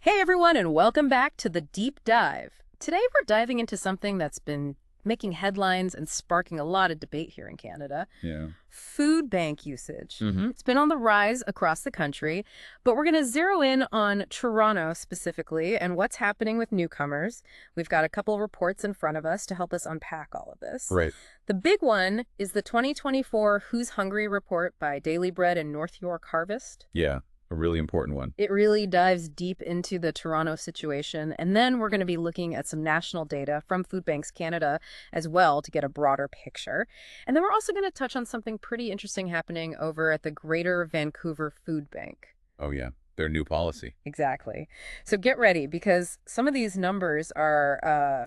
Hey everyone, and welcome back to the Deep Dive. Today we're diving into something that's been making headlines and sparking a lot of debate here in Canada. Yeah. Food bank usage. Mm-hmm. It's been on the rise across the country, but we're going to zero in on Toronto specifically and what's happening with newcomers. We've got a couple of reports in front of us to help us unpack all of this. Right. The big one is the 2024 Who's Hungry report by Daily Bread and North York Harvest. Yeah. A really important one. It really dives deep into the Toronto situation, and then we're going to be looking at some national data from Food Banks Canada as well to get a broader picture. And then we're also going to touch on something pretty interesting happening over at the Greater Vancouver Food Bank. Oh, yeah. Their new policy. Exactly. So get ready, because some of these numbers are,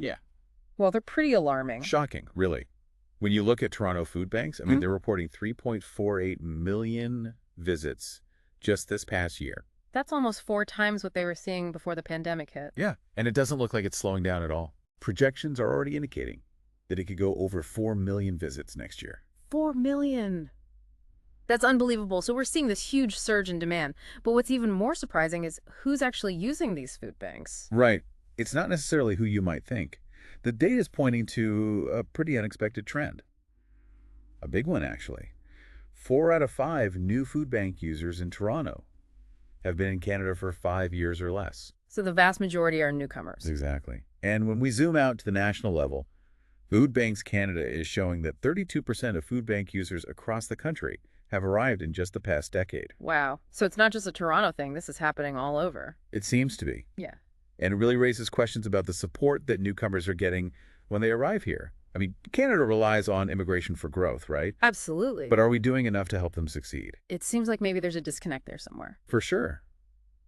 well, they're pretty alarming. Shocking, really. When you look at Toronto food banks, they're reporting 3.48 million visits just this past year. That's almost 4 times what they were seeing before the pandemic hit. Yeah, and it doesn't look like it's slowing down at all. Projections are already indicating that it could go over 4 million visits next year. 4 million. That's unbelievable. So we're seeing this huge surge in demand. But what's even more surprising is who's actually using these food banks. Right. It's not necessarily who you might think. The data is pointing to a pretty unexpected trend. A big one, actually. 4 out of 5 new food bank users in Toronto have been in Canada for 5 years or less. So the vast majority are newcomers. Exactly. And when we zoom out to the national level, Food Banks Canada is showing that 32% of food bank users across the country have arrived in just the past decade. Wow. So it's not just a Toronto thing. This is happening all over. It seems to be. Yeah. And it really raises questions about the support that newcomers are getting when they arrive here. Canada relies on immigration for growth, right? Absolutely. But are we doing enough to help them succeed? It seems like maybe there's a disconnect there somewhere. For sure.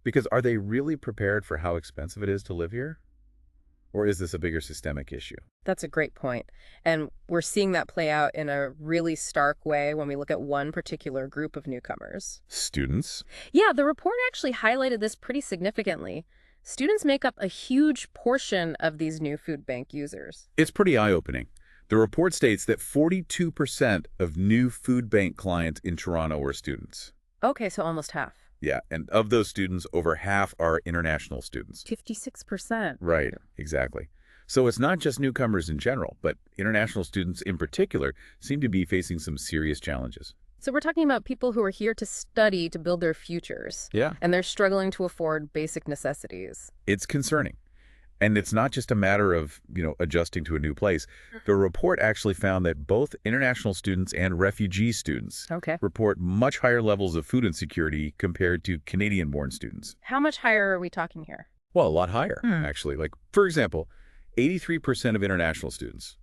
Because are they really prepared for how expensive it is to live here? Or is this a bigger systemic issue? That's a great point. And we're seeing that play out in a really stark way when we look at one particular group of newcomers. Students? Yeah, the report actually highlighted this pretty significantly. Students make up a huge portion of these new food bank users. It's pretty eye-opening. The report states that 42% of new food bank clients in Toronto are students. Okay, so almost half. Yeah, and of those students, over half are international students. 56%. Right, exactly. So it's not just newcomers in general, but international students in particular seem to be facing some serious challenges. So we're talking about people who are here to study to build their futures. Yeah. And they're struggling to afford basic necessities. It's concerning. And it's not just a matter of, adjusting to a new place. The report actually found that both international students and refugee students report much higher levels of food insecurity compared to Canadian-born students. How much higher are we talking here? Well, a lot higher, actually. Like, for example, 83% of international students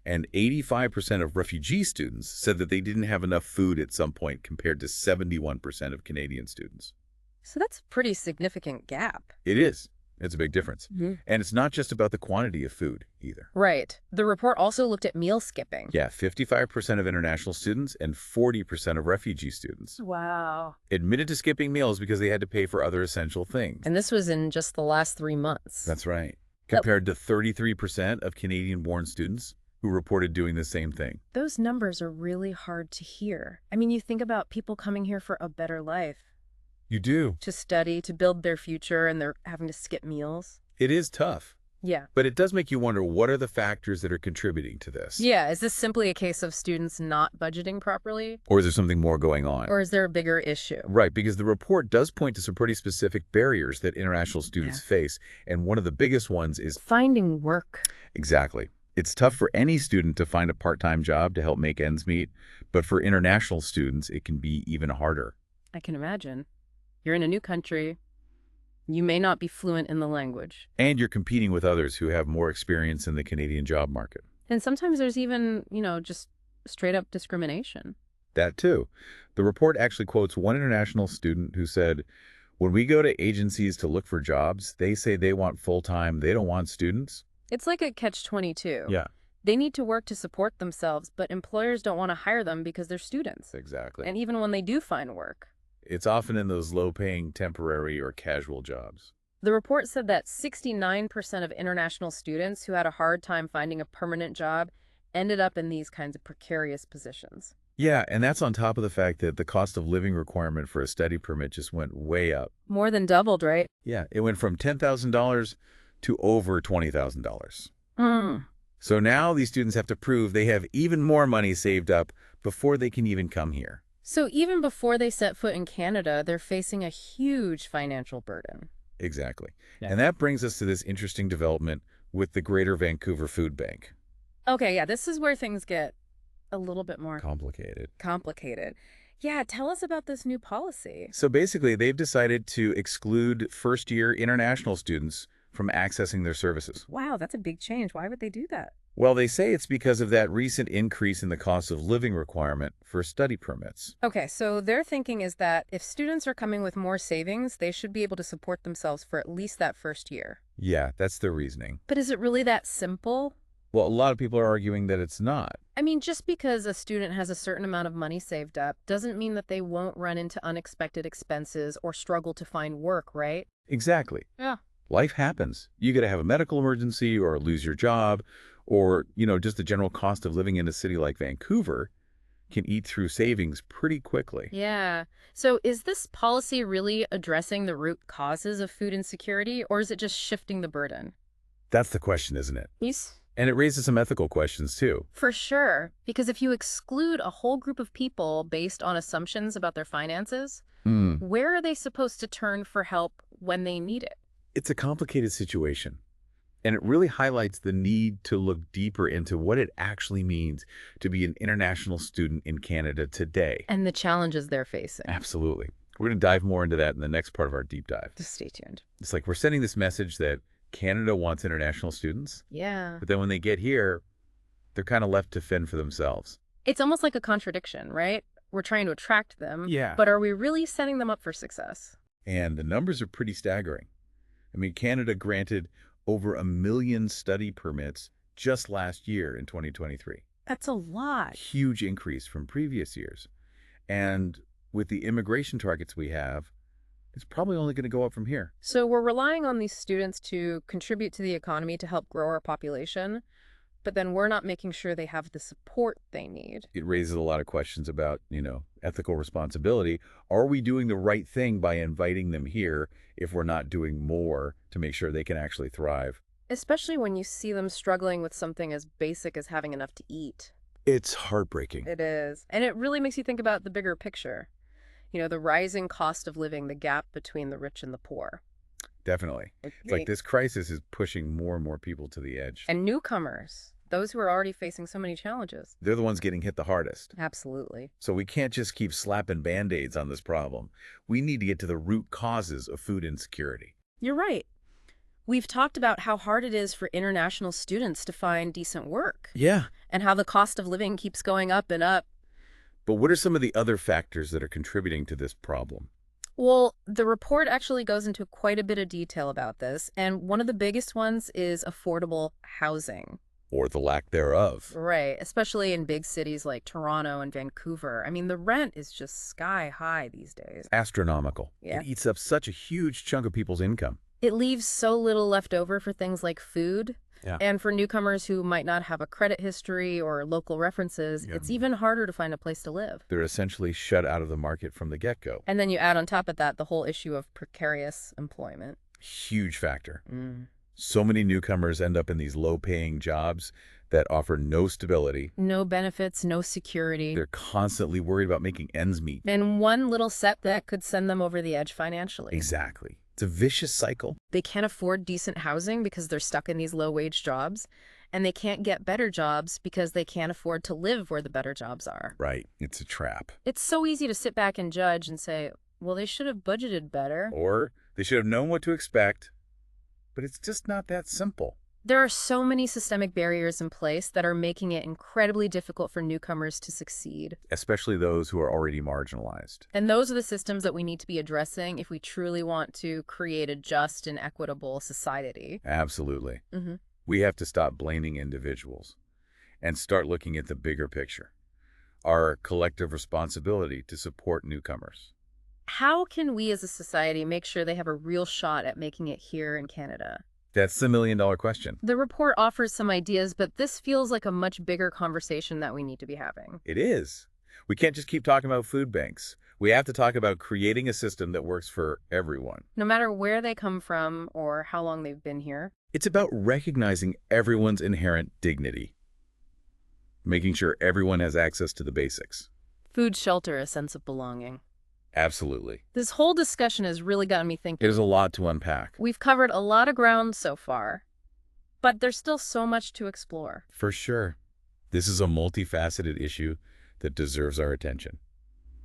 and 85% of refugee students said that they didn't have enough food at some point compared to 71% of Canadian students. So that's a pretty significant gap. It is. It's a big difference. And it's not just about the quantity of food either. Right. The report also looked at meal skipping. Yeah, 55% of international students and 40% of refugee students Wow. admitted to skipping meals because they had to pay for other essential things. And this was in just the last 3 months. That's right. Compared to 33% of Canadian-born students who reported doing the same thing. Those numbers are really hard to hear. You think about people coming here for a better life. You do. To study, to build their future, and they're having to skip meals. It is tough. Yeah. But it does make you wonder, what are the factors that are contributing to this? Yeah. Is this simply a case of students not budgeting properly? Or is there something more going on? Or is there a bigger issue? Right, because the report does point to some pretty specific barriers that international students face. And one of the biggest ones is finding work. Exactly. It's tough for any student to find a part-time job to help make ends meet. But for international students, it can be even harder. I can imagine. You're in a new country. You may not be fluent in the language. And you're competing with others who have more experience in the Canadian job market. And sometimes there's even, just straight up discrimination. That too. The report actually quotes one international student who said, "When we go to agencies to look for jobs, they say they want full-time, they don't want students." It's like a catch-22. Yeah. They need to work to support themselves, but employers don't want to hire them because they're students. Exactly. And even when they do find work. It's often in those low-paying temporary or casual jobs. The report said that 69% of international students who had a hard time finding a permanent job ended up in these kinds of precarious positions. Yeah, and that's on top of the fact that the cost of living requirement for a study permit just went way up. More than doubled, right? Yeah, it went from $10,000 to over $20,000. Mm. So now these students have to prove they have even more money saved up before they can even come here. So even before they set foot in Canada, they're facing a huge financial burden. Exactly. Yeah. And that brings us to this interesting development with the Greater Vancouver Food Bank. Okay, yeah, this is where things get a little bit more Complicated. complicated. Yeah, tell us about this new policy. So basically, they've decided to exclude first-year international students from accessing their services. Wow, that's a big change. Why would they do that? Well, they say it's because of that recent increase in the cost of living requirement for study permits. Okay, so their thinking is that if students are coming with more savings, they should be able to support themselves for at least that first year. Yeah, that's their reasoning. But is it really that simple? Well, a lot of people are arguing that it's not. I mean, just because a student has a certain amount of money saved up doesn't mean that they won't run into unexpected expenses or struggle to find work, right? Exactly. Yeah. Life happens. You got to have a medical emergency or lose your job, or, just the general cost of living in a city like Vancouver can eat through savings pretty quickly. Yeah. So is this policy really addressing the root causes of food insecurity, or is it just shifting the burden? That's the question, isn't it? Yes. And it raises some ethical questions, too. For sure. Because if you exclude a whole group of people based on assumptions about their finances, Hmm. where are they supposed to turn for help when they need it? It's a complicated situation, and it really highlights the need to look deeper into what it actually means to be an international student in Canada today. And the challenges they're facing. Absolutely. We're going to dive more into that in the next part of our deep dive. Just stay tuned. It's like we're sending this message that Canada wants international students, Yeah. but then when they get here, they're kind of left to fend for themselves. It's almost like a contradiction, right? We're trying to attract them, Yeah. but are we really setting them up for success? And the numbers are pretty staggering. I mean, Canada granted over 1 million study permits just last year in 2023. That's a lot. Huge increase from previous years. And with the immigration targets we have, it's probably only going to go up from here. So we're relying on these students to contribute to the economy to help grow our population, but then we're not making sure they have the support they need. It raises a lot of questions about, ethical responsibility. Are we doing the right thing by inviting them here if we're not doing more to make sure they can actually thrive? Especially when you see them struggling with something as basic as having enough to eat. It's heartbreaking. It is. And it really makes you think about the bigger picture. The rising cost of living, the gap between the rich and the poor. Definitely. It's like this crisis is pushing more and more people to the edge. And newcomers, those who are already facing so many challenges. They're the ones getting hit the hardest. Absolutely. So we can't just keep slapping Band-Aids on this problem. We need to get to the root causes of food insecurity. You're right. We've talked about how hard it is for international students to find decent work. Yeah. And how the cost of living keeps going up and up. But what are some of the other factors that are contributing to this problem? Well, the report actually goes into quite a bit of detail about this, and one of the biggest ones is affordable housing. Or the lack thereof. Right, especially in big cities like Toronto and Vancouver. I mean, the rent is just sky high these days. Astronomical. Yeah. It eats up such a huge chunk of people's income. It leaves so little left over for things like food. Yeah. And for newcomers who might not have a credit history or local references, Yeah. it's even harder to find a place to live. They're essentially shut out of the market from the get-go. And then you add on top of that the whole issue of precarious employment. Huge factor. Mm. So many newcomers end up in these low-paying jobs that offer no stability. No benefits, no security. They're constantly worried about making ends meet. And one little setback could send them over the edge financially. Exactly. It's a vicious cycle. They can't afford decent housing because they're stuck in these low-wage jobs, and they can't get better jobs because they can't afford to live where the better jobs are. Right. It's a trap. It's so easy to sit back and judge and say, well, they should have budgeted better. Or they should have known what to expect. But it's just not that simple. There are so many systemic barriers in place that are making it incredibly difficult for newcomers to succeed. Especially those who are already marginalized. And those are the systems that we need to be addressing if we truly want to create a just and equitable society. Absolutely. Mm-hmm. We have to stop blaming individuals and start looking at the bigger picture. Our collective responsibility to support newcomers. How can we as a society make sure they have a real shot at making it here in Canada? That's the million-dollar question. The report offers some ideas, but this feels like a much bigger conversation that we need to be having. It is. We can't just keep talking about food banks. We have to talk about creating a system that works for everyone. No matter where they come from or how long they've been here. It's about recognizing everyone's inherent dignity, making sure everyone has access to the basics. Food, shelter, a sense of belonging. Absolutely. This whole discussion has really gotten me thinking. It is a lot to unpack. We've covered a lot of ground so far, but there's still so much to explore. For sure. This is a multifaceted issue that deserves our attention.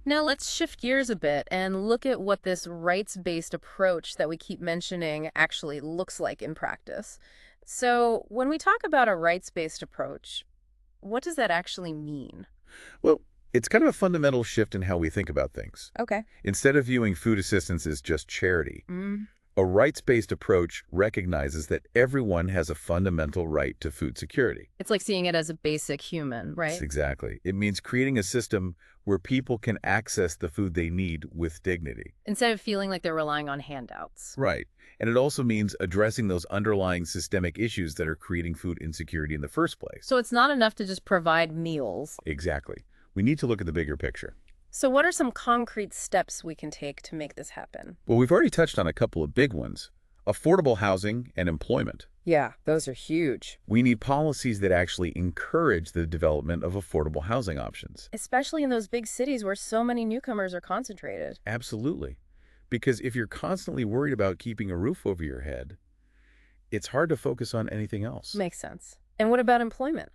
Now let's shift gears a bit and look at what this rights-based approach that we keep mentioning actually looks like in practice. So when we talk about a rights-based approach, what does that actually mean? Well, it's kind of a fundamental shift in how we think about things. Okay. Instead of viewing food assistance as just charity, a rights-based approach recognizes that everyone has a fundamental right to food security. It's like seeing it as a basic human, right? Yes, exactly. It means creating a system where people can access the food they need with dignity. Instead of feeling like they're relying on handouts. Right. And it also means addressing those underlying systemic issues that are creating food insecurity in the first place. So it's not enough to just provide meals. Exactly. We need to look at the bigger picture. So what are some concrete steps we can take to make this happen? Well, we've already touched on a couple of big ones: affordable housing and employment. Yeah, those are huge. We need policies that actually encourage the development of affordable housing options. Especially in those big cities where so many newcomers are concentrated. Absolutely. Because if you're constantly worried about keeping a roof over your head, it's hard to focus on anything else. Makes sense. And what about employment?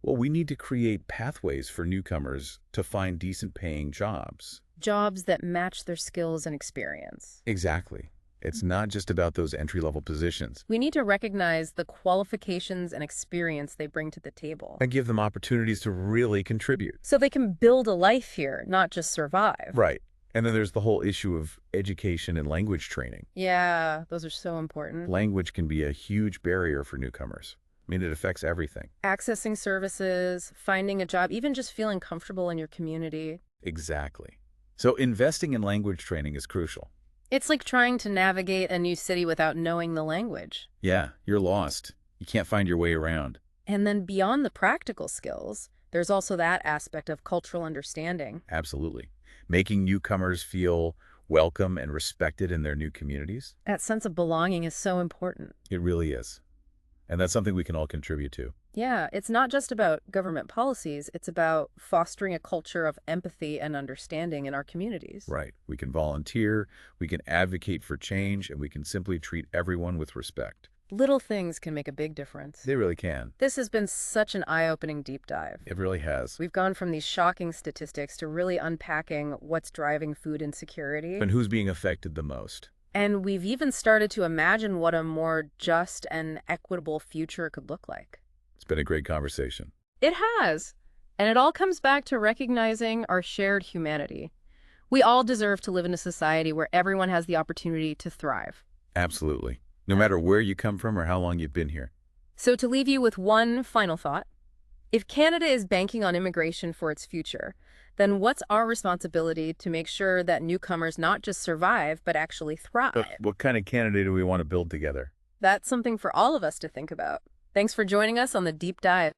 Well, we need to create pathways for newcomers to find decent paying jobs. Jobs that match their skills and experience. Exactly. It's not just about those entry-level positions. We need to recognize the qualifications and experience they bring to the table. And give them opportunities to really contribute. So they can build a life here, not just survive. Right. And then there's the whole issue of education and language training. Yeah, those are so important. Language can be a huge barrier for newcomers. I mean, it affects everything. Accessing services, finding a job, even just feeling comfortable in your community. Exactly. So investing in language training is crucial. It's like trying to navigate a new city without knowing the language. Yeah, you're lost. You can't find your way around. And then beyond the practical skills, there's also that aspect of cultural understanding. Absolutely. Making newcomers feel welcome and respected in their new communities. That sense of belonging is so important. It really is. And that's something we can all contribute to. Yeah, it's not just about government policies, it's about fostering a culture of empathy and understanding in our communities. Right. We can volunteer, we can advocate for change, and we can simply treat everyone with respect. Little things can make a big difference. They really can. This has been such an eye-opening deep dive. It really has. We've gone from these shocking statistics to really unpacking what's driving food insecurity. And who's being affected the most. And we've even started to imagine what a more just and equitable future could look like. It's been a great conversation. It has. And it all comes back to recognizing our shared humanity. We all deserve to live in a society where everyone has the opportunity to thrive. Absolutely. No matter where you come from or how long you've been here. So to leave you with one final thought, if Canada is banking on immigration for its future, then what's our responsibility to make sure that newcomers not just survive, but actually thrive? But what kind of Canada do we want to build together? That's something for all of us to think about. Thanks for joining us on the Deep Dive.